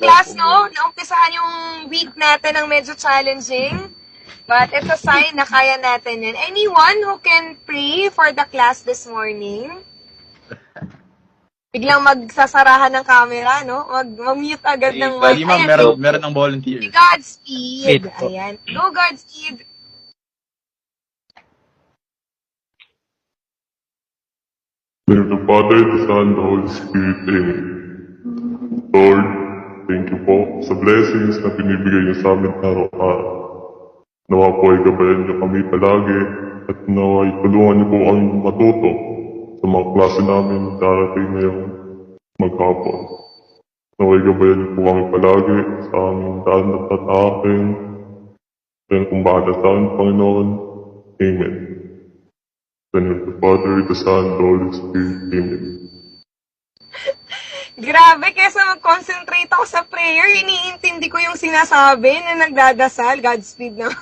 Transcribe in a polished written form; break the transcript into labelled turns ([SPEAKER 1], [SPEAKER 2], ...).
[SPEAKER 1] class, no? Naumpisahan yung week natin ng medyo challenging. But it's a sign na kaya natin yun. Anyone who can pray for the class this morning? Biglang magsasarahan ng camera, no? Mag-mute agad ng mic.
[SPEAKER 2] Ma'am, meron ng volunteer.
[SPEAKER 1] Godspeed. Ayan. Go, Godspeed.
[SPEAKER 3] In the name of the Father, the Son, the Holy Spirit. Amen. Lord, thank you po sa blessings na binibigay niyo sa amin araw-araw. Nawa po ay gabayan niyo kami palagi at nawa ay tulungan niyo po kami matuto sa mga klase namin darating ngayong maghapon. Nawa ay gabayan niyo po kami palagi sa aming daan at tatakin. Kaya kung bahala sa amin, Panginoon. Amen. In the name of the Father, the Son, the Holy Spirit. Amen.
[SPEAKER 1] Grabe, kesa mag-concentrate ako sa prayer, iniintindi ko yung sinasabi na nagdadasal. Godspeed na.